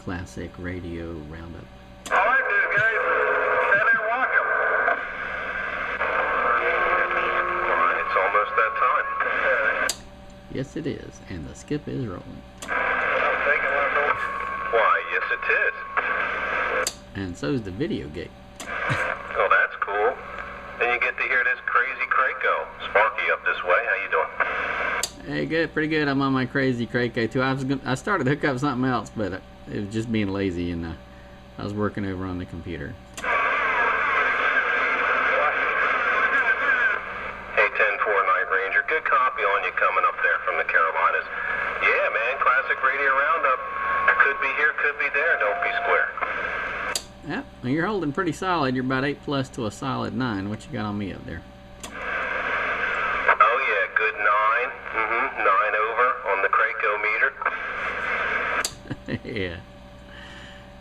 Classic Radio Roundup. All right, dude, guys. Stand there and walk 'em. It's almost that time. Yes, it is, and the skip is rolling. Why, yes, it is. And so's the videogate. Oh, that's cool. Then you get to hear this crazy crate go. Sparky up this way. How you doing? Hey, good, pretty good. I'm on my crazy Crate too. I started to hook up something else, but it was just being lazy, and I was working over on the computer. Hey, 10-4 Night Ranger. Good copy on you coming up there from the Carolinas. Yeah, man. Classic Radio Roundup. Could be here, could be there. Don't be square. Yep, well, you're holding pretty solid. You're about 8+ to a solid 9. What you got on me up there? Oh, yeah. Good 9. 9 over on the Craco meter. Yeah.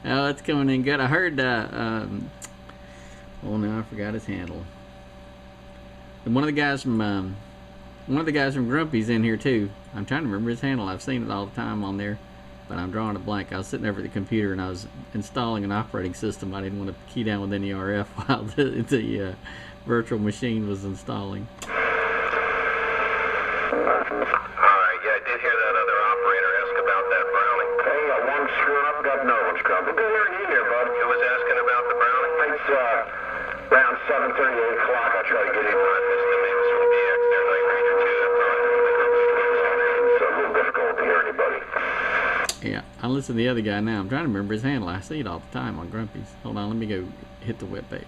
Oh, it's coming in good. I heard, oh no, I forgot his handle. And one of the guys from Grumpy's in here too. I'm trying to remember his handle. I've seen it all the time on there, but I'm drawing a blank. I was sitting over at the computer and I was installing an operating system. I didn't want to key down with any RF while the virtual machine was installing. Alright, yeah, I did hear that other operator ask about that Browning. Hey, one screwing up, got no one screwing up. Good hearing you here, bud. Who was asking about the Browning? It's around 7:30, 8 o'clock. I'll try to get in. This the Mavis from DX there, Night Ranger 2. It's a little difficult to hear anybody. Yeah, I listen to the other guy now. I'm trying to remember his handle. I see it all the time on Grumpy's. Hold on, let me go hit the webpage.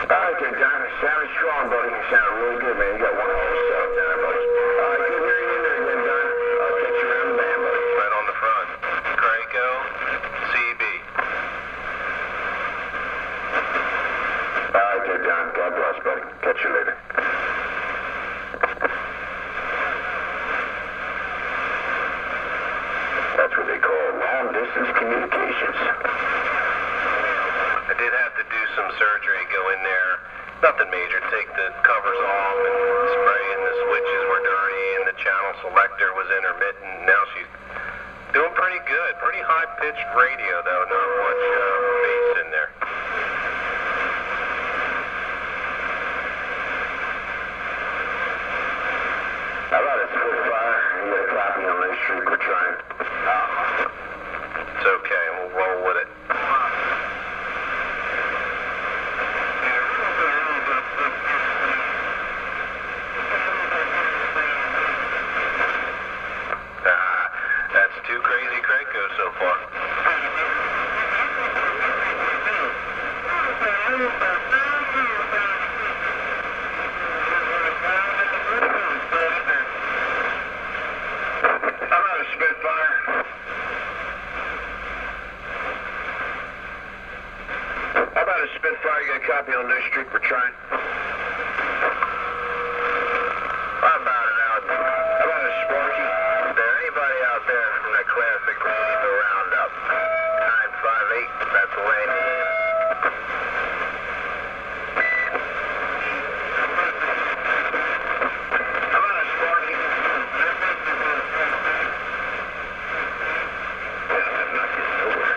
Alright, John. Sounding strong, buddy. You sound really good, man. You got one of those down there, buddy. Alright, good hearing you there again, John. I'll catch you around the band, buddy. Right on the front. Craco, CB. Alright, there, John. God bless, buddy. Catch you later. That's what they call long-distance communications. I did have to do some surgery, go in there. Nothing major. Take the covers off and spray, and the switches were dirty, and the channel selector was intermittent. Now she's doing pretty good. Pretty high-pitched radio, though. Not much bass in there. How about a Spitfire? You got a copy on this street we're trying. It's okay. We'll roll with it. That's two crazy Cracos so far. How about a Spitfire? How about a Spitfire? You got a copy on this street we're trying? How about it out there? How about a Sparky? Is there anybody out there from that classic Radio Roundup? 958, that's Lanny. How about a Sparky? Yeah, I'm not getting nowhere.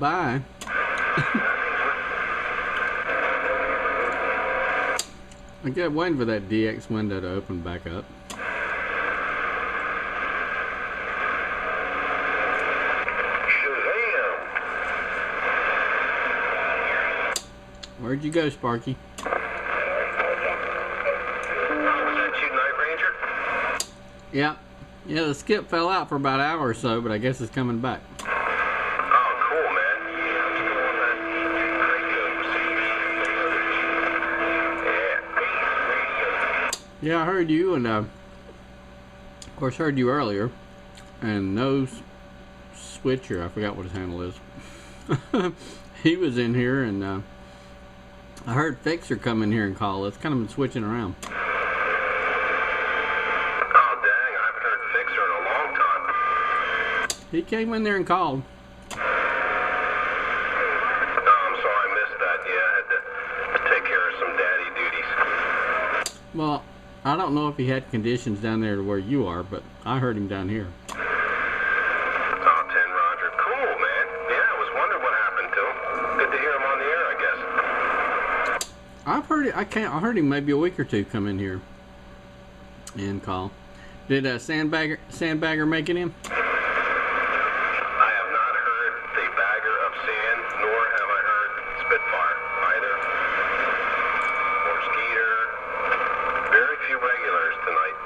Bye-bye. I kept waiting for that DX window to open back up. Where'd you go, Sparky? Was that you, Night Ranger? Yeah. Yeah, the skip fell out for about an hour or so, but I guess it's coming back. Oh, cool, man. Yeah, I heard you, and of course heard you earlier, and no switcher, I forgot what his handle is. He was in here, and I heard Fixer come in here and call. It's kind of been switching around. Oh, dang, I haven't heard Fixer in a long time. He came in there and called. Oh, I'm sorry I missed that. Yeah, I had to take care of some daddy duties. Well, I don't know if he had conditions down there to where you are, but I heard him down here. Oh, 10 Roger. Cool, man. Yeah, I was wondering what happened to him. Good to hear him on the air, I guess. I've heard it. I heard him maybe a week or two come in here and call. Did Sandbagger make it in? I have not heard the bagger of sand, nor have I heard Spitfire either. Or Skeeter. Very few regulars tonight.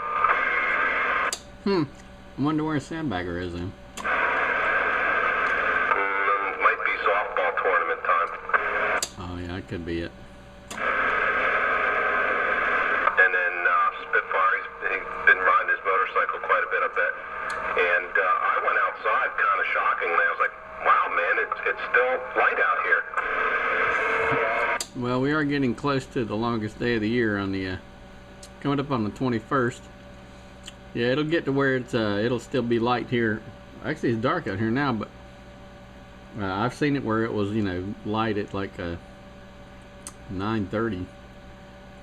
I wonder where Sandbagger is then. Might be softball tournament time. Oh yeah, that could be it. And then Spitfire, he's been riding his motorcycle quite a bit, I bet. And I went outside kind of shockingly. I was like, wow, man, it's still light out here. Well, we are getting close to the longest day of the year on the coming up on the 21st. Yeah, it'll get to where it's it'll still be light here. Actually, it's dark out here now, but I've seen it where it was, you know, light at like 9:30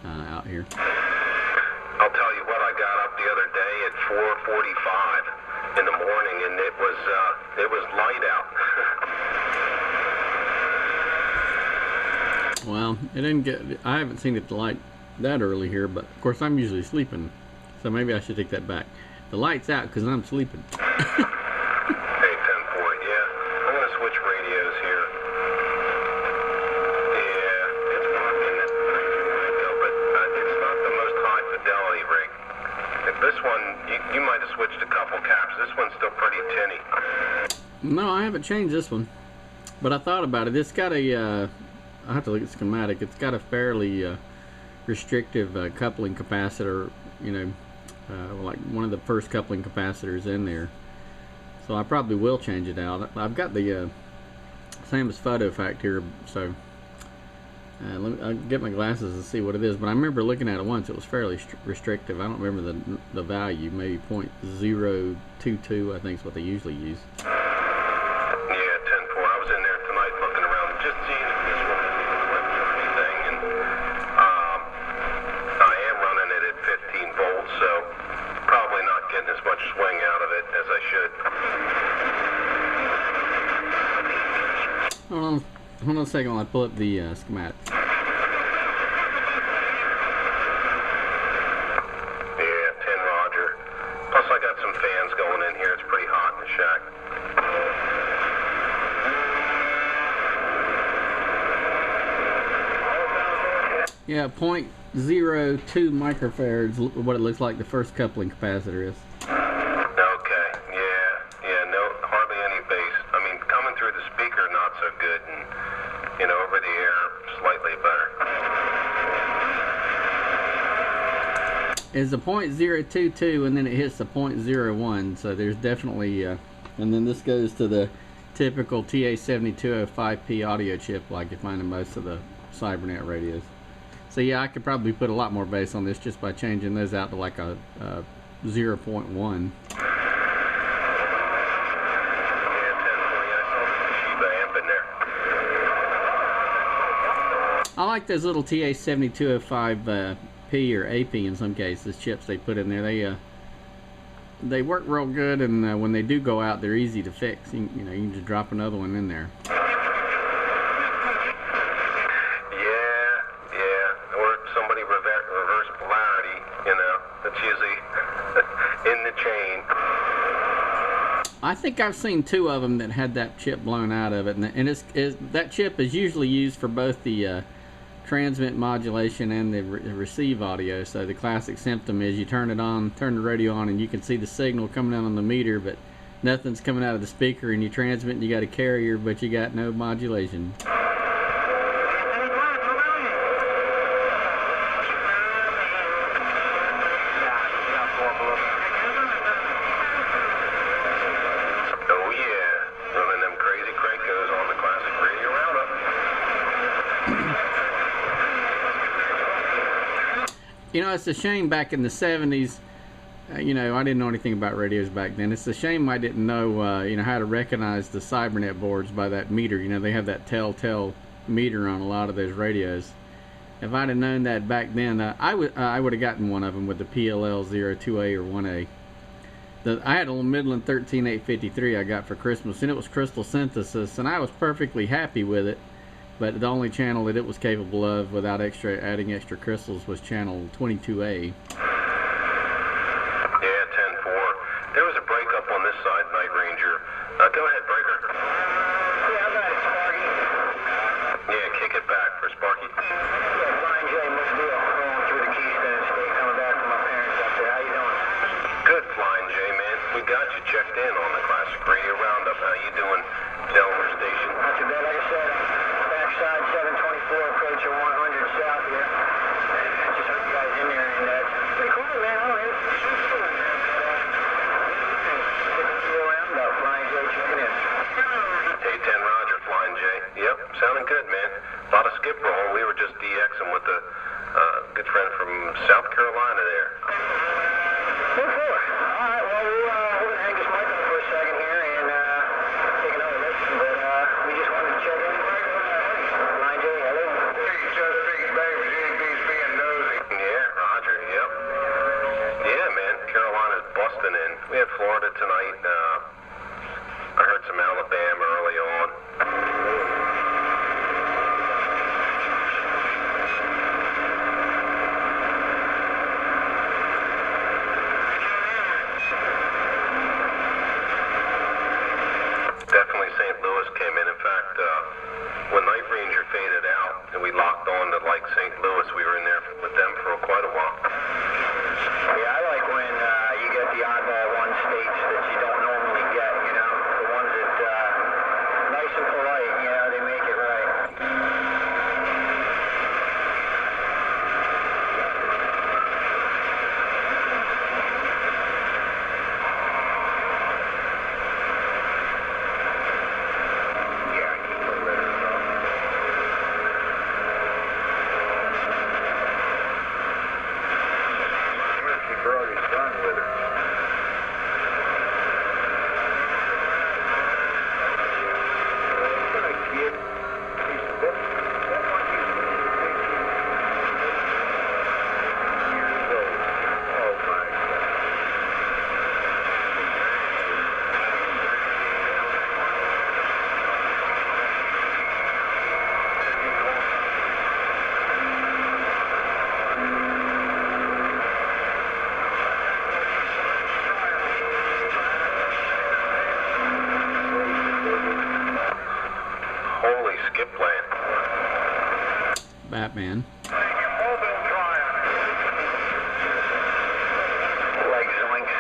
out here. I'll tell you what, I got up the other day at 4:45 in the morning, and it was light out. Well, it didn't get. I haven't seen it light that early here, but of course I'm usually sleeping, so maybe I should take that back. The light's out because I'm sleeping. Hey, 10-4, yeah. I'm gonna switch radios here. Yeah, it's working. But it's not the most high fidelity rig. If this one, you might have switched a couple caps. This one's still pretty tinny. No, I haven't changed this one, but I thought about it. It's got a. I have to look at the schematic. It's got a fairly restrictive coupling capacitor. You know, like one of the first coupling capacitors in there. So I probably will change it out. I've got the same as Photo Fact here, so I'll get my glasses and see what it is. But I remember looking at it once. It was fairly restrictive. I don't remember the value. Maybe 0.022, I think is what they usually use. Yeah, 10-4. I was in there tonight looking around, just seeing if this one was or anything, and I am running it at 15 volts, so probably not getting as much swing out of it as I should. Hold on a second while I pull up the schematic. Yeah, 10 Roger. Plus I got some fans going in here. It's pretty hot in the shack. Yeah, 0.02 microfarads, what it looks like the first coupling capacitor is. Okay, yeah, no, hardly any bass. I mean, coming through the speaker, not so good, and, you know, over the air, slightly better. It's a 0.022 and then it hits the 0.01, so there's definitely, and then this goes to the typical TA7205P audio chip like you find in most of the Cybernet radios. So yeah, I could probably put a lot more bass on this just by changing those out to like a 0.1. I like those little TA7205P or AP in some cases chips they put in there. They work real good, and when they do go out, they're easy to fix. You know, you can just drop another one in there. Yeah, you know. That's usually in the chain. I think I've seen 2 of them that had that chip blown out of it, and that chip is usually used for both the transmit modulation and the receive audio. So the classic symptom is you turn the radio on, and you can see the signal coming out on the meter, but nothing's coming out of the speaker, and you transmit and you got a carrier, but you got no modulation. You know, it's a shame back in the 70s, you know, I didn't know anything about radios back then. It's a shame I didn't know, you know, how to recognize the Cybernet boards by that meter. You know, they have that telltale meter on a lot of those radios. If I'd have known that back then, I would have gotten one of them with the PLL 02A or 1A. I had a little Midland 13853 I got for Christmas, and it was crystal synthesis, and I was perfectly happy with it. But the only channel that it was capable of without adding extra crystals was channel 22A. Yeah, 10-4. There was a breakup on this side, Night Ranger. Go ahead, Breaker. Yeah, I got it, Sparky. Yeah, kick it back for Sparky. Yeah, Flying J, what's the deal? Going through the Keystone State, coming back from my parents up there. How you doing? Good, Flying J, man. We got you checked in on the Classic Radio Roundup. How you doing, Delaware Station? Not too bad, like I said. Backside 724, approaching 100 south here. Just heard you guys in there, and it's pretty cool, man. Oh, it's cool, man. Roundup, Flying J, checking in. Hey, 10 Roger, Flying J. Yep, sounding good, man. A lot of skip roll. We were just DXing with a good friend from South Carolina there. All right, well, we'll hang this mic up for a second here and take another listen, but we just wanted to check in. Flying J, hello. Hey, Chesapeake, baby. JB's being nosy. Yeah, Roger, yep. Yeah, man, Carolina's busting in. We had Florida tonight. I heard some Alabama early on. Definitely St. Louis came in. In fact, when Night Ranger faded out and we locked on to like St. Louis, we were in there with them for quite a while. Yeah, I like when you get the oddball one states that you don't normally get, you know? The ones that, nice and polite, you know, they make it right. Yeah, keep it lit. She brought his son with her. What a kid. That one years old. Oh my God. Holy skip plan. Batman. Like zoinks.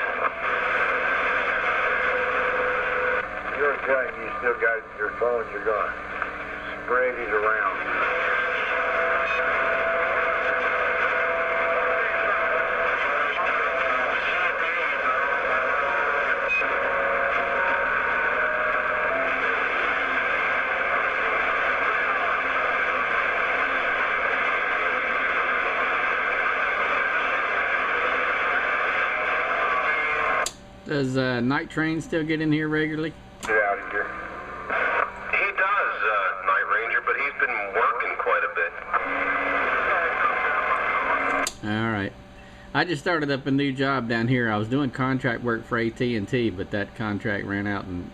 You're telling you still got your phone, you're going to spread it around. Does Night Train still get in here regularly? Get out of here. He does, Night Ranger, but he's been working quite a bit. All right. I just started up a new job down here. I was doing contract work for AT&T, but that contract ran out, and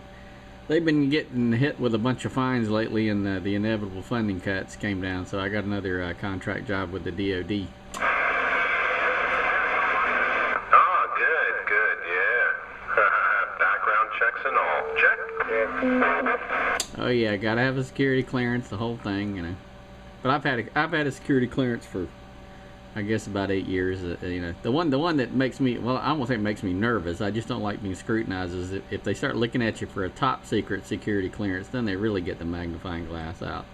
they've been getting hit with a bunch of fines lately, and the inevitable funding cuts came down, so I got another contract job with the DOD. Oh yeah, gotta have a security clearance, the whole thing, you know. But I've had a security clearance for, I guess, about 8 years. You know, the one that makes me, well, I won't say it makes me nervous. I just don't like being scrutinized. Is if they start looking at you for a top secret security clearance, then they really get the magnifying glass out.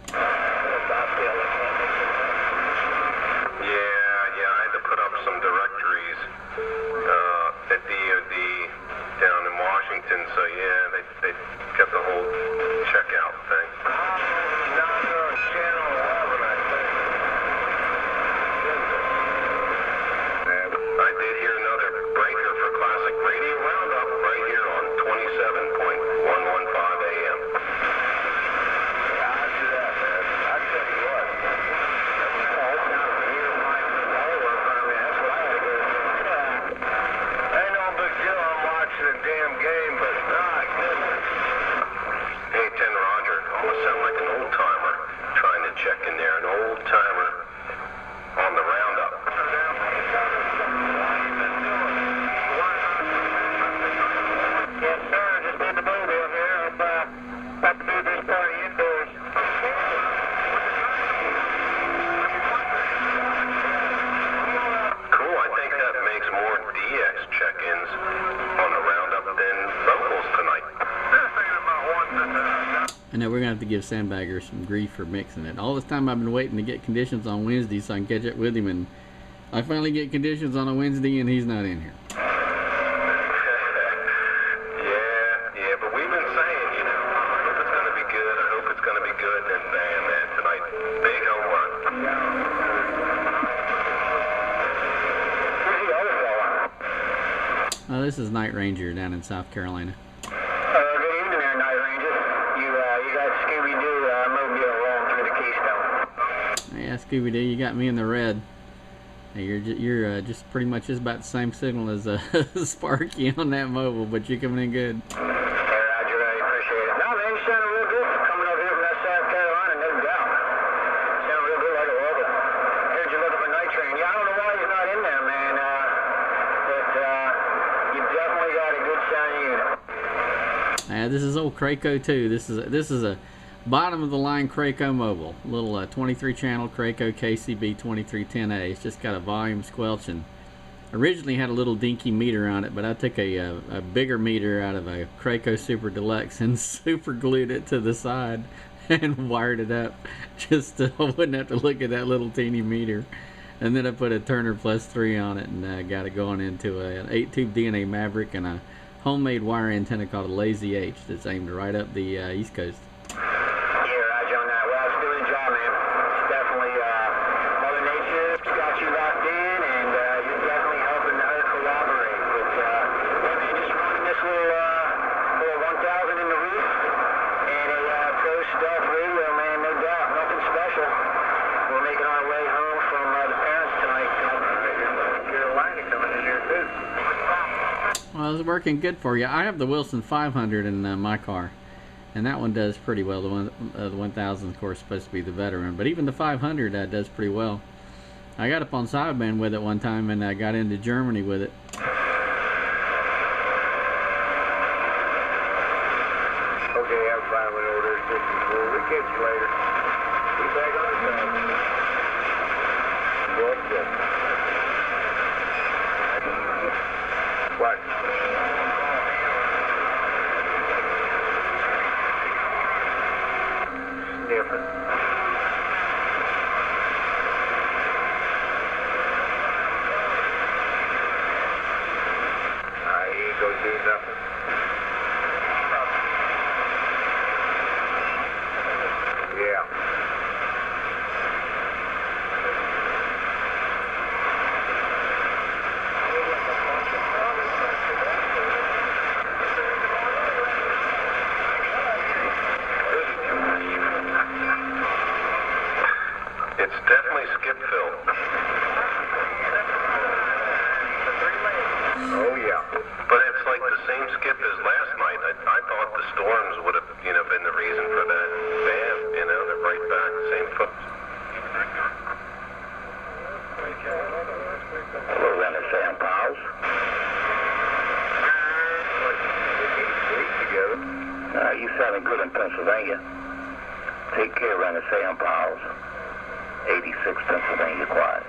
At DOD down in Washington, so yeah, they kept the whole checkout thing. Channel 11, I think. I did hear another breaker for classic Radio Roundup right here on 27.115 AM. I see that, man. I tell you what. That's not a year of my Delaware permit. That's what I had to do. Ain't no big deal. I'm watching a damn game, but my goodness. Hey, 10 Roger. Almost sound like an old timer trying to check in there. An old timer on the Roundup. Yes, sir. Just in the boat down here. I'm about to do this party indoors. Cool. I think that makes more DX check-ins on the Roundup than locals tonight. I know we're gonna have to give Sandbagger some grief for mixing it. All this time I've been waiting to get conditions on Wednesday so I can catch up with him, and I finally get conditions on a Wednesday and he's not in here. Yeah, but we've been saying, you know, I hope it's gonna be good. I hope it's gonna be good. And man, tonight, big home run. Who's the other fella? This is Night Ranger down in South Carolina. Good evening there, Night Ranger. You got Scooby-Doo mobile rolling through the Keystone. Yeah, Scooby-Doo, you got me in the red. Hey, you're just pretty much just about the same signal as Sparky on that mobile, but you're coming in good. Hey, Roger, I appreciate it. No, man, you sounded real good coming over here from that South Carolina, no doubt. Sounded real good like a local. Heard you looking for Night Train. Yeah, I don't know why he's not in there, man, but you definitely got a good sounding unit. This is old Craco too. This is a bottom of the line Craco mobile, little 23 channel Craco KCB 2310A. It's just got a volume squelch, and originally had a little dinky meter on it, but I took a bigger meter out of a Craco Super Deluxe and super glued it to the side and wired it up just so I wouldn't have to look at that little teeny meter. And then I put a Turner Plus 3 on it and got it going into an 8-tube DNA Maverick and a homemade wire antenna called a Lazy H that's aimed right up the East Coast. Yeah, Roger on that. Well, it's doing the job, man. It's definitely Mother Nature's got you locked in, and you're definitely helping her collaborate. But yeah, man, just running this little 1000 in the roof and a Pro Stealth radio, man. No doubt, nothing special. We're making our way home from the parents tonight. Carolina coming in here too. Well, it's working good for you. I have the Wilson 500 in my car, and that one does pretty well. The 1000, of course, is supposed to be the veteran, but even the 500 does pretty well. I got up on sideband with it one time, and I got into Germany with it. Okay, I'm fine with order 54. We'll catch you later. Be back on the side. What's up? What? Sniffing. He ain't gonna do nothing. Yeah. good in Pennsylvania. Take care, run the Sam Powers. 86 Pennsylvania, quiet.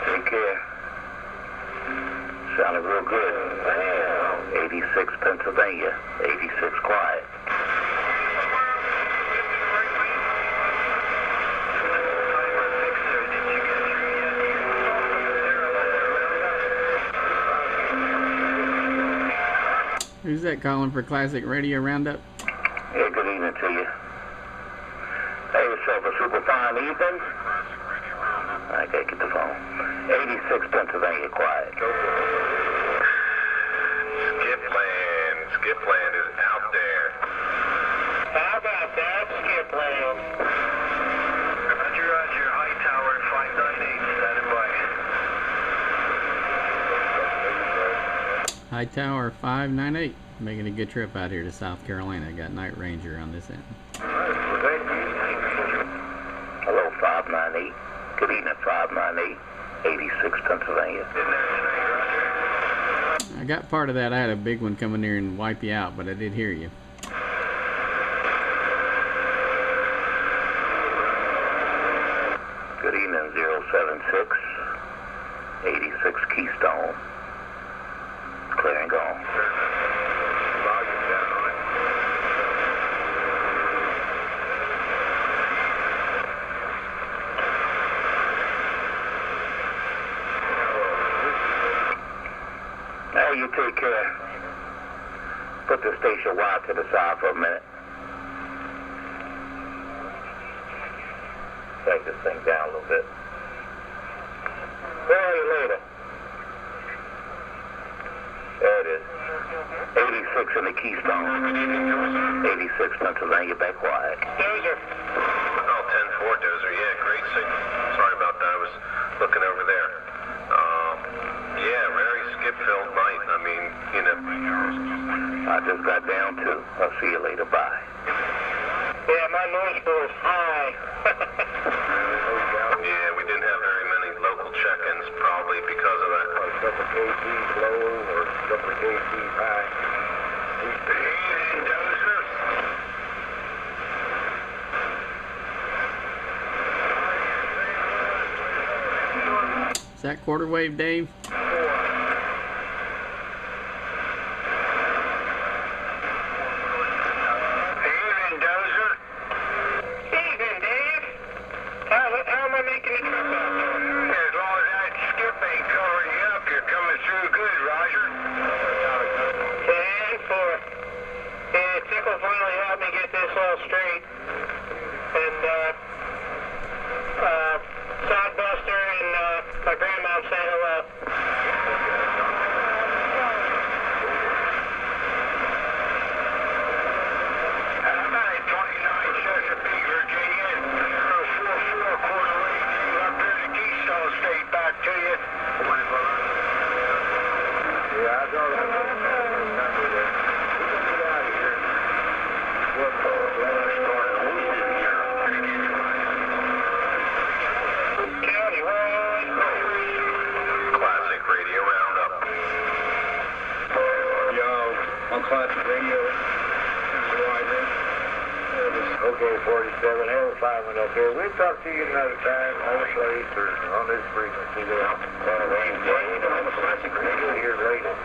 Take care. Sounded real good. 86 Pennsylvania, 86 quiet. Who's that calling for Classic Radio Roundup? Yeah, good evening to you. Hey, yourself a super fine evening. I gotta get the phone. 86 Pennsylvania, quiet. Skipland is out there. How about that, Skipland? Roger, High Tower 598, standing by. High Tower 598. Making a good trip out here to South Carolina. Got Night Ranger on this end. Hello, 598. Good evening, 598. 86 Pennsylvania. I got part of that. I had a big one coming here and wipe you out, but I did hear you. Good evening, 076. 86 Keystone. Clear and gone. Hey, you take care. Put the station wide to the side for a minute. Take this thing down a little bit. Where are you later? There it is. 86 in the Keystone. 86 Pennsylvania, back quiet. Dozer. Oh, 10-4 Dozer. Yeah, great signal. Sorry about that. I was looking over there. Yeah, very skip-filled night. I mean, you know. I just got down too. I'll see you later. Bye. Yeah, my noise bill is high. Yeah, we didn't have very many local check-ins, probably because of that. A couple kcs low or a couple kcs high. Is that quarter wave, Dave? Classic Radio Roundup. Yo, on Classic Radio. Okay, 47. Hell, 5 went up here. We'll talk to you another time on the place or on this frequency there. On the Classic Radio here later.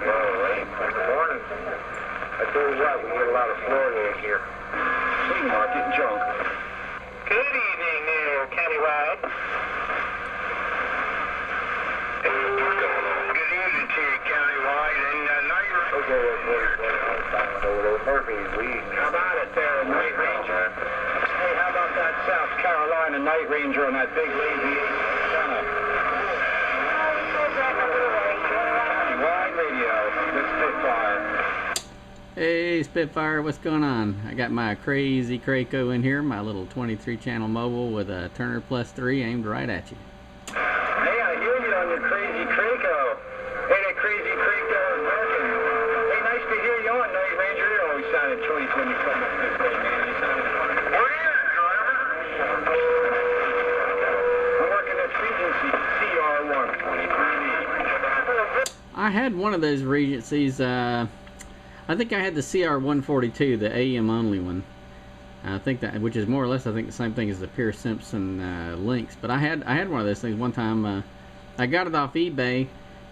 Good morning. I tell you what, we get a lot of Florida here. Flea market junk. Good evening there, Countywide. Good evening to you, Countywide. And now you're... Okay, Murphy, How about it there, Night Ranger? Hey, how about that South Carolina Night Ranger on that big lazy Countywide Radio, the Spitfire. Hey, Spitfire, what's going on? I got my crazy Craco in here, my little 23-channel mobile with a Turner Plus 3 aimed right at you. Hey, I hear you on your crazy Craco. Hey, that crazy Craco is working. Hey, nice to hear you on, Night Ranger. You always sounded choice when you come up this way, man. You sounded funny. What is it, driver? I had one of those Regencies. I think I had the CR142, the AM only one. I think that, which is more or less, I think, the same thing as the Pierce Simpson Lynx. But I had one of those things one time. I got it off eBay,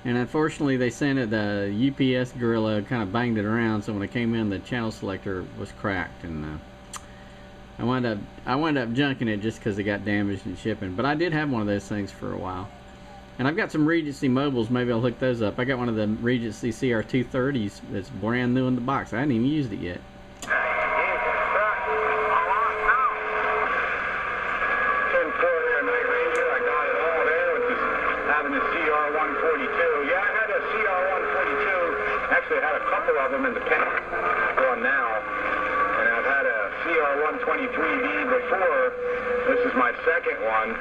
and unfortunately they sent it. The UPS gorilla kind of banged it around, so when it came in, the channel selector was cracked, and I wound up junking it just because it got damaged in shipping. But I did have one of those things for a while. And I've got some Regency mobiles. Maybe I'll hook those up. I got one of the Regency CR230s that's brand new in the box. I hadn't even used it yet. 10-4 there, Night Ranger. I got it all there with this, having the CR142. Yeah, I had a CR142. Actually, I had a couple of them in the pen. One now. And I've had a CR123V before. This is my second one.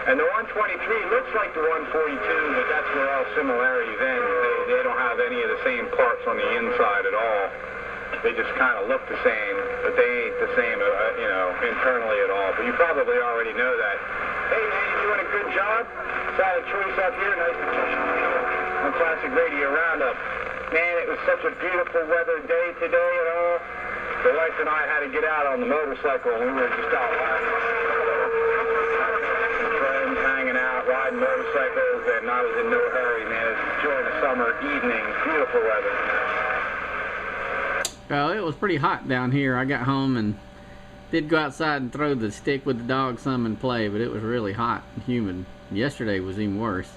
And the 123 looks like the 142, but that's where all similarities end. They don't have any of the same parts on the inside at all. They just kind of look the same, but they ain't the same, you know, internally at all. But you probably already know that. Hey, man, you doing a good job? Solid choice up here. Nice to meet you on Classic Radio Roundup. Man, it was such a beautiful weather day today and all. The wife and I had to get out on the motorcycle, and we were just out riding motorcycles, and I was in no hurry, man. It's enjoying the summer evening, beautiful weather. Well, it was pretty hot down here. I got home and did go outside and throw the stick with the dog some and play, but it was really hot and humid. Yesterday was even worse.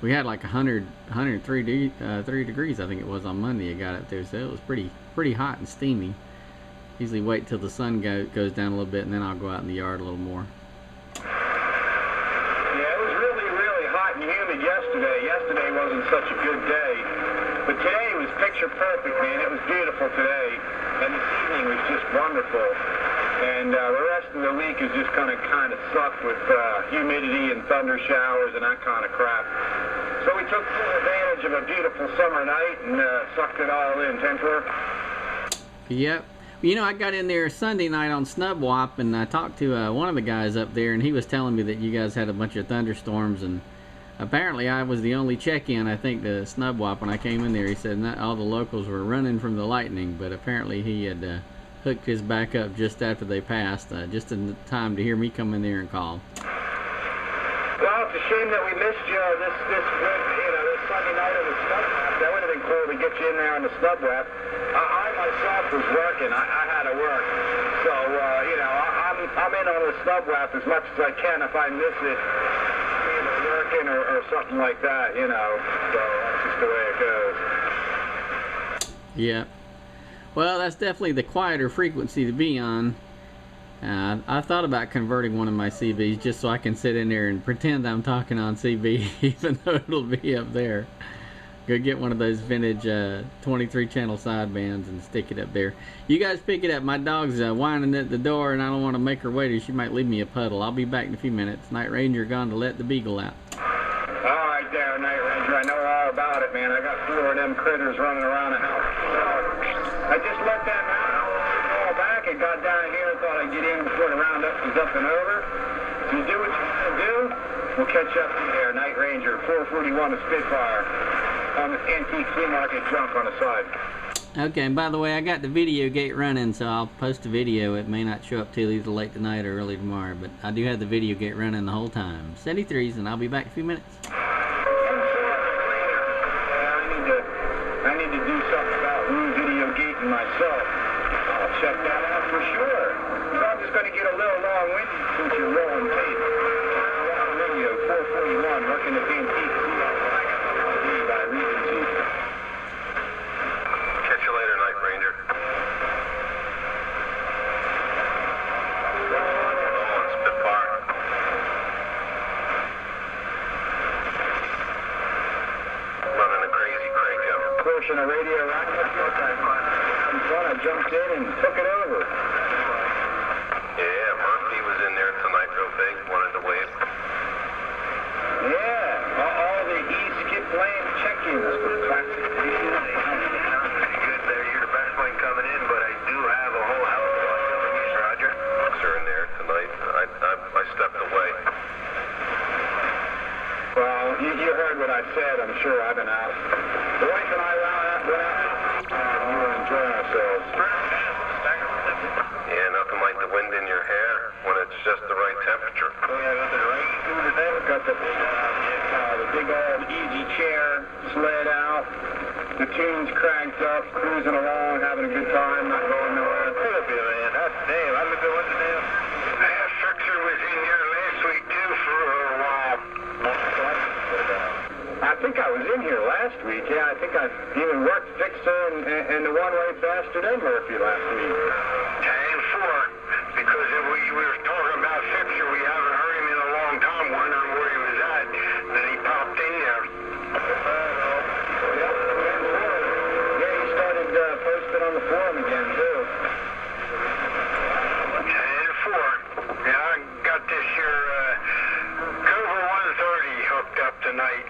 We had like 103 degrees, I think it was, on Monday. I got up there, so it was pretty hot and steamy. Usually wait till the sun goes down a little bit, and then I'll go out in the yard a little more. Yesterday wasn't such a good day, but today was picture perfect, man. It was beautiful today, and this evening was just wonderful. And the rest of the week is just going to kind of suck with humidity and thunder showers and that kind of crap. So we took full advantage of a beautiful summer night and sucked it all in. 10-4. Yep. You know, I got in there Sunday night on Snubwap, and I talked to one of the guys up there, and he was telling me that you guys had a bunch of thunderstorms, and apparently I was the only check-in, I think, to Snubwap. When I came in there, he said not all the locals were running from the lightning, but apparently he had hooked his back up just after they passed, just in time to hear me come in there and call. Well, it's a shame that we missed you this Sunday night on the Snubwap. That would have been cool to get you in there on the Snubwap. I myself was working. I had to work. So, I'm in on the Snubwap as much as I can if I miss it. Or something like that, you know, so that's just the way it goes. Yeah. Well, that's definitely the quieter frequency to be on. I thought about converting one of my CBs just so I can sit in there and pretend I'm talking on CB, even though it'll be up there. Go get one of those vintage 23 channel sidebands and stick it up there. You guys pick it up. My dog's whining at the door, and I don't want to make her wait, or she might leave me a puddle. I'll be back in a few minutes. Night Ranger gone to let the beagle out. All right there, Night Ranger. I know all about it, man. I got 4 of them critters running around the house. I just let them all back and got down here and thought I'd get in before the roundup was up and over. So you do what you want to do. We'll catch up in there. Night Ranger, 441 of Spitfire. On the antique flea market junk on the side. Okay, and by the way, I got the video gate running, so I'll post a video. It may not show up till either late tonight or early tomorrow, but I do have the video gate running the whole time. 73s, and I'll be back in a few minutes. I need to do something about video gating myself. I'll check that out for sure. So I'm just going to get a little long-winded since you're rolling tape. Radio 441, working the antique by Regency. Catch you later, Night Ranger. On Spitfire. Running a crazy crank up. Portion of Radio Roundup. I jumped in and took it over. Yeah, Murphy was in there tonight real big, wanted to wave. Yeah, all the E-skip lane check-ins for Classic. Good there, you're the best one coming in, but I do have a whole hell of a lot of you, Roger. They're in there tonight. I stepped away. Well, you heard what I said, I'm sure. I've been out. it's just the right temperature. We have nothing rain through today. Got the big old easy chair sled out. The tune's cranked up, cruising along, having a good time, not going nowhere. Man, that's damn. I've been doing the damn. Fixer was in here last week too for a while. I think I was in here last week. Yeah, I think I even worked Fixer and the one-way bastard and Murphy last week. 10-4, because if we were talking about Fixer, we haven't heard him in a long time, wondering where he was at. Then he popped in there. Yeah, he started posting on the forum again too. 10-4. Yeah, I got this here Cobra 130 hooked up tonight.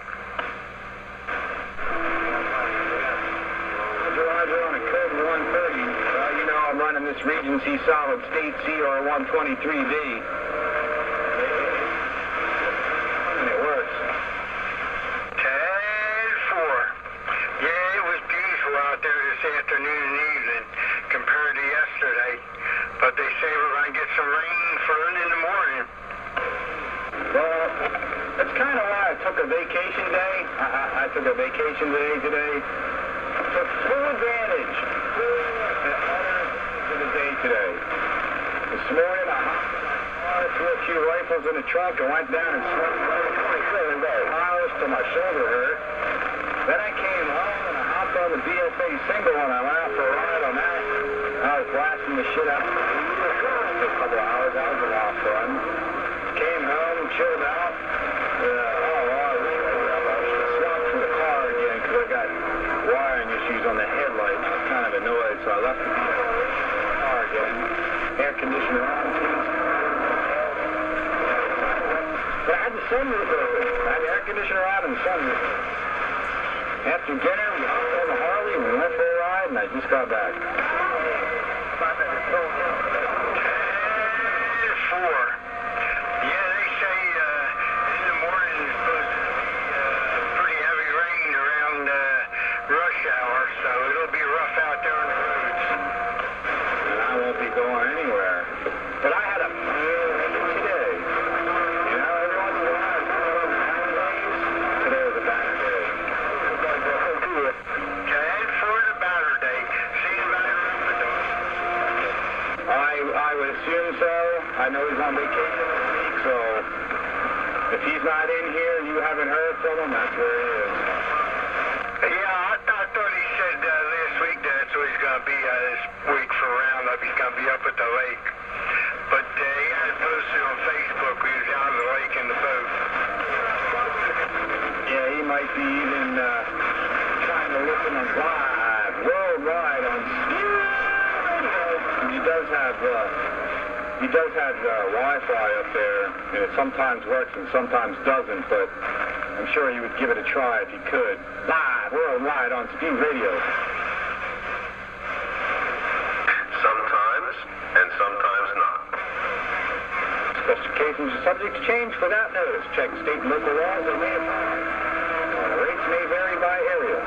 Roger on a Cobra 130. You know I'm running this Regency solid state CR 123B. And it works. 10-4. Yeah, it was beautiful out there this afternoon and evening compared to yesterday. But they say we're going to get some rain first in the morning. Well, that's kind of why I took a vacation day. I took a vacation day today. Took full advantage of the day today. This morning I hopped in my car, threw a few rifles in the trunk, and went down and slept miles till my shoulder hurt. Then I came home and I hopped on the U.S.A. single and I went out for a ride on that. I was blasting the shit out for a couple of hours. That was a lot of fun. Came home, chilled out. I swapped from the car again because I got wiring issues on the headlights. I was kind of annoyed, so I left the car again. Air conditioner on. But I had the sunroof open. I had the air conditioner on and the sunroof open. After dinner, we hopped on the Harley, we went for a ride, and I just got back. 10-4. Yeah, they say in the morning it's supposed to be pretty heavy rain around rush hour, so it'll be rough out there on the roads. And I won't be going anywhere. But I had a today. You know, every once in a while, today was a banner day. 10-4 the banner day. See you later. I would assume so. I know he's on vacation this week, so if he's not in here, you haven't heard from him, that's where he is. Yeah, I thought he said last week that's where he's going to be this week for Roundup. He's going to be up at the lake. But he had it posted on Facebook. He was out of the lake in the boat. Yeah, he might be even trying to listen on live, worldwide on radio. He does have Wi-Fi up there, and it sometimes works and sometimes doesn't, but I'm sure he would give it a try if he could. Live, worldwide on Speed Radio. Sometimes, and sometimes not. Specifications are subject to change without notice. Check state and local laws that may apply. Rates may vary by area.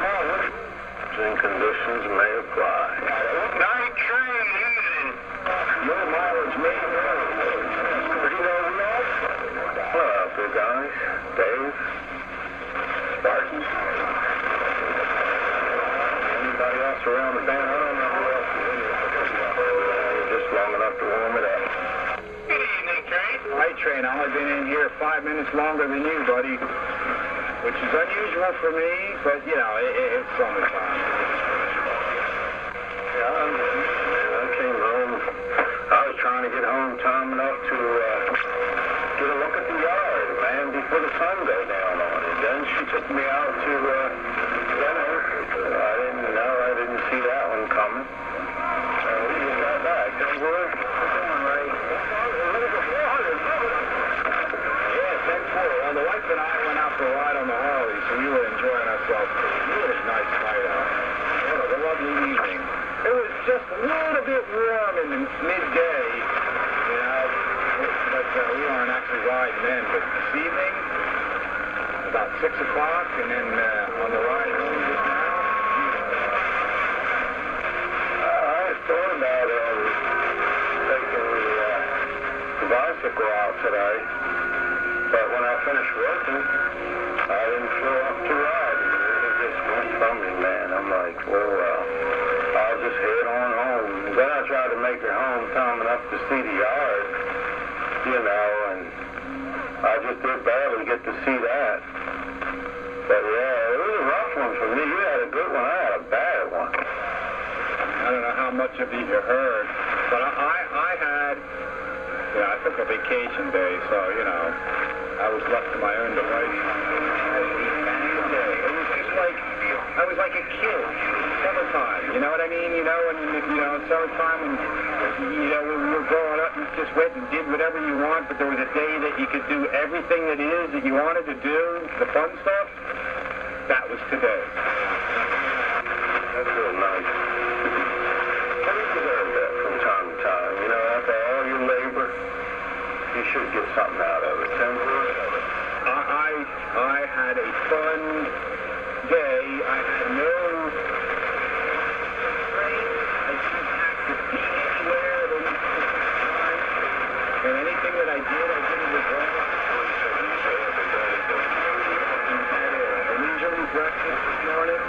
And conditions may apply. Night train using. Your mileage may vary. Pretty low wheels. Hello out there, guys. Dave. Sparky. Anybody else around the band? I don't know who else is in here. Just long enough to warm it up. Good evening, Train. Hi, Train. I've only been in here 5 minutes longer than you, buddy. Which is unusual for me, but, you know, it's summertime. Yeah, I came home. I was trying to get home time enough to get a look at the yard, man, before the sun goes down on it. Then she took me out to dinner. I didn't see that one coming. We just got back. Don't worry. Well, the wife and I went out for a ride on the Harley, so we were enjoying ourselves. Really nice night out. What a lovely evening. It was just a little bit warm in the midday, you know, but we weren't actually riding then. But this evening, about 6 o'clock, and then on the ride home just now. I thought about taking the bicycle go out today. But when I finished working, I didn't feel up to ride. It just went from me, man. I'm like, well, I'll just head on home. And then I tried to make it home time enough to see the yard, you know, and I just did barely get to see that. But yeah, it was a rough one for me. You had a good one, I had a bad one. I don't know how much of it you heard, but I had, I took a vacation day, so, you know, I was left to my own device. It was just like, I was like a kid. Summertime, you know what I mean? You know, and, you know, summertime, and, you know, when we were growing up, you just went and did whatever you want, but there was a day that you could do everything that is that you wanted to do, the fun stuff. That was today. That's real nice. And you deserve that from time to time. You know, after all your labor, you should get something out of it. I had a fun day. I had no trains. I didn't have to be anywhere at any time. And anything that I did regret. Had a leisurely breakfast this morning.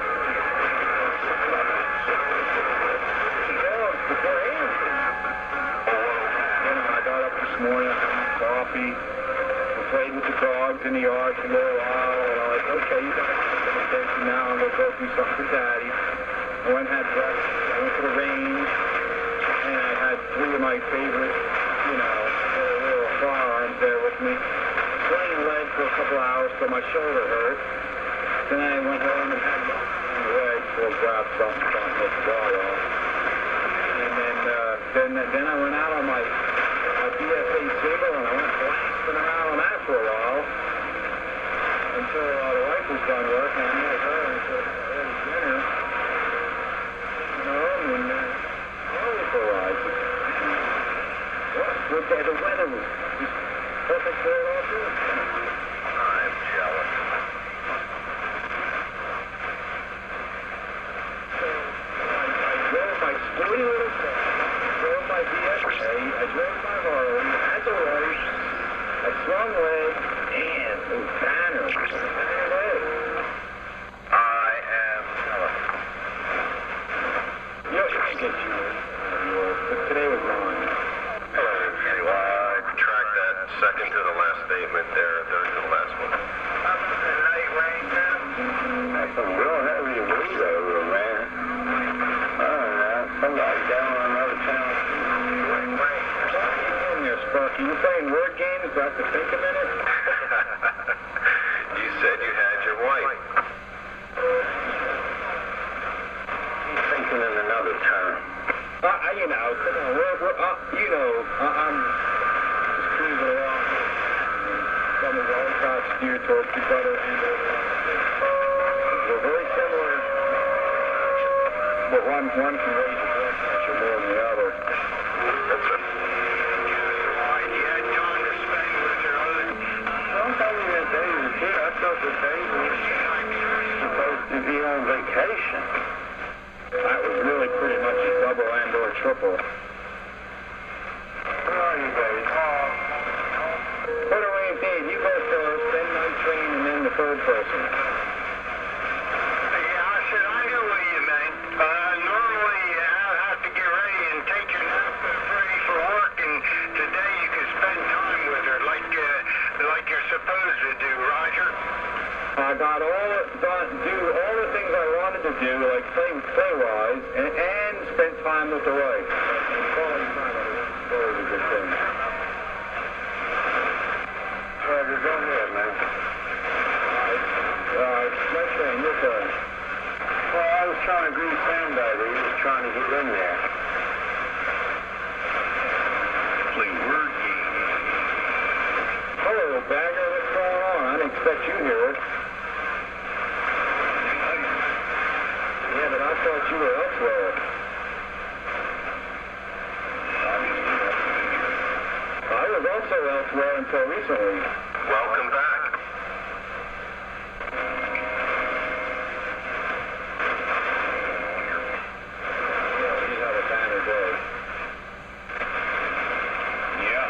Before I got up this morning, I had coffee, I played with the dogs in the yard for a little while, and I'm like, okay, you guys have some attention now, I'm going to go do something for Daddy. I went and had breakfast, I went to the range, and I had 3 of my favorite, you know, little firearms there with me. Swinging lead for a couple hours till my shoulder hurt. Then I went home and had the legs, so I grabbed something, trying to make the ball off. Then I went out on my U.S.A. single, and I went blasting around on that for a while until the wife was done working. I met her until I had dinner. Went home and over for a ride. Good day. The weather was just perfect for it all too. I'm jealous. So I drove my sporty little car. My U.S.A. I drove my Harley, as always, I swung lead, and it was banner. I am jealous. You can get yours, but today was mine. I tracked that second to the last statement there, third to the last one. Night rain now? That's some real heavy wind over, man. I don't know, somebody down on another channel. Sparky, you playing word games? Do I have to think a minute? You said you had your wife. He's thinking in another term. You know, come on, you know, I'm just cruising along. Some of our thoughts steered towards the brother and we're very similar, but one can raise your blood pressure more than the other. That's right. I thought that they were supposed to be on vacation. That was really pretty much a double and or triple. Where are you, baby? Put away, Dave. You go first, then night train, and then the third person. Yeah, I said, I know what you meant. Normally, I have to get ready and take your nap ready for work, and today you can spend time with her like you're supposed to do, Roger. I got do all the things I wanted to do, like play-wise, and spend time with the wife. And quality time is always a good thing. Roger, go ahead, man. Night train, your turn. Well, I was trying to grease Sam back there. He was trying to get in there. Play word games. Hello, Bagger. What's going on? I didn't expect you here. Yeah, but I thought you were elsewhere. I was also elsewhere until recently. Welcome back. Yeah, you had a banner day. Yeah.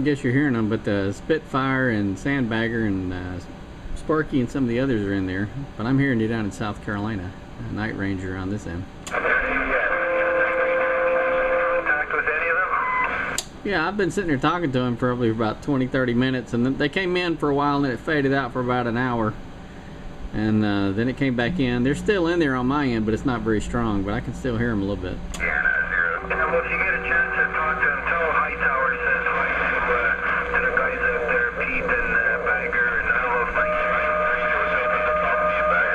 guess you're hearing them, but the Spitfire and Sandbagger and Sparky and some of the others are in there. But I'm hearing you down in South Carolina. Night Ranger on this end. Contact with any of them? Yeah, I've been sitting there talking to them for probably about 20-30 minutes, and then they came in for a while, and then it faded out for about an hour. And then it came back in. They're still in there on my end, but it's not very strong, but I can still hear them a little bit. Yeah, 9-0. And well, if you get a chance to talk to him, tell Hightower says hi to the guys out there, Pete and Bagger, and I don't know if Mike Ranger was able to talk to you about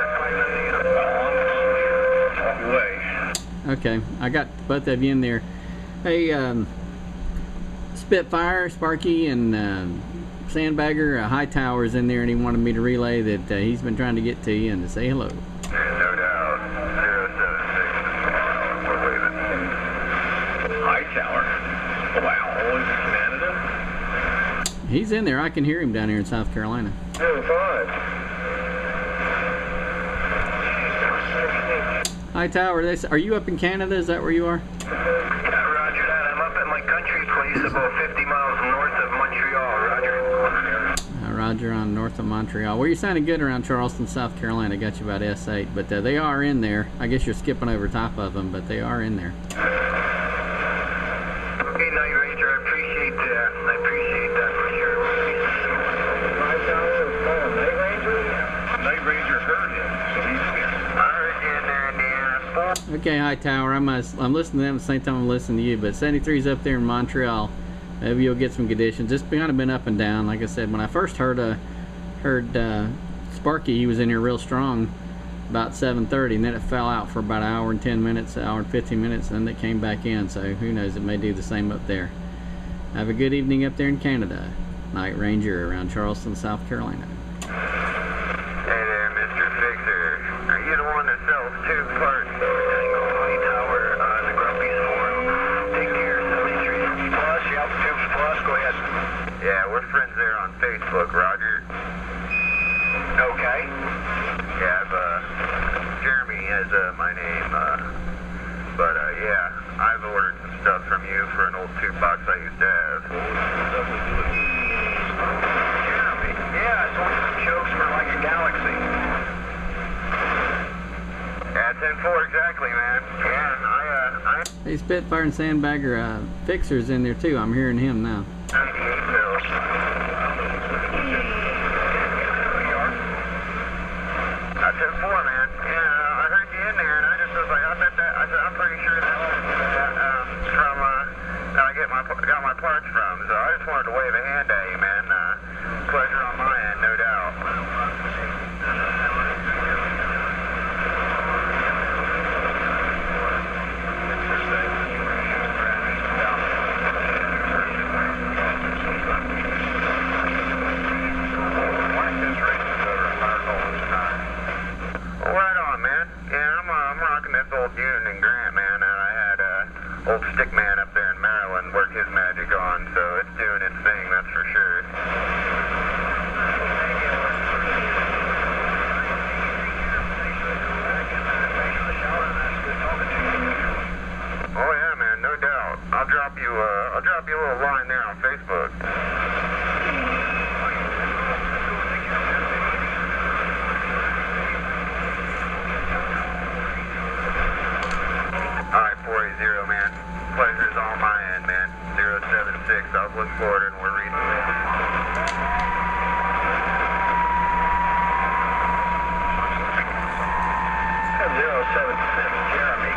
it. Okay, I got both of you in there. Hey, Spitfire, Sparky, and Sandbagger, Hightower's in there, and he wanted me to relay that he's been trying to get to you and to say hello. No doubt. 076. We're waiting. Hightower? Wow, always in Canada? He's in there. I can hear him down here in South Carolina. Doing fine. Hightower, are you up in Canada? Is that where you are? Yeah, roger that. I'm up at my country place about 50 miles north of Montreal, roger. Roger, on north of Montreal. Well, you're sounding good around Charleston, South Carolina. Got you about S8, but they are in there. I guess you're skipping over top of them, but they are in there. Okay, Night Ranger, I appreciate that for sure. Night Ranger? Night Ranger heard him, so he's here. I heard you in there, Indiana. Okay, Hightower, I'm listening to them at the same time I'm listening to you, but 73's up there in Montreal. Maybe you'll get some conditions. It's kind of been up and down. Like I said, when I first heard Sparky, he was in here real strong about 7:30, and then it fell out for about an hour and 10 minutes, an hour and 15 minutes, and then it came back in. So who knows? It may do the same up there. Have a good evening up there in Canada. Night Ranger around Charleston, South Carolina. Hey there, Mr. Fixer. Are you the one that sells tube parts? Tango Hightower, the Grumpy's Forum. Take care, 73. Plus, yep, Tubes Plus, go ahead. Yeah, we're friends there on Facebook, Roger. Okay. Yeah, Jeremy has my name, but yeah, I've ordered some stuff from you for an old tube box I used to have. Jeremy? Yeah, it's one of the chokes for like a galaxy. Yeah, 10-4 exactly, man. Yeah, I Hey, Spitfire and Sandbagger, Fixer's in there too. I'm hearing him now. 98 bills. That's 10-4, man. Yeah, I heard you in there, and I just was like, I bet that. I said, I'm pretty sure that's from that I got my parts from. So I just wanted to wave a hand at you, man. Pleasure on my end, no doubt. Right on, man. Yeah, I'm rocking this old Dune and Grant, man, and I had old Stickman up there in Maryland work his magic on, so it's doing its thing, that's for sure. Oh yeah, man, no doubt. I'll drop you a little line there on Facebook. Alright, 480, man. Pleasure's on my end, man. 076, Southwest Florida, and we're reading it. 076, Jeremy.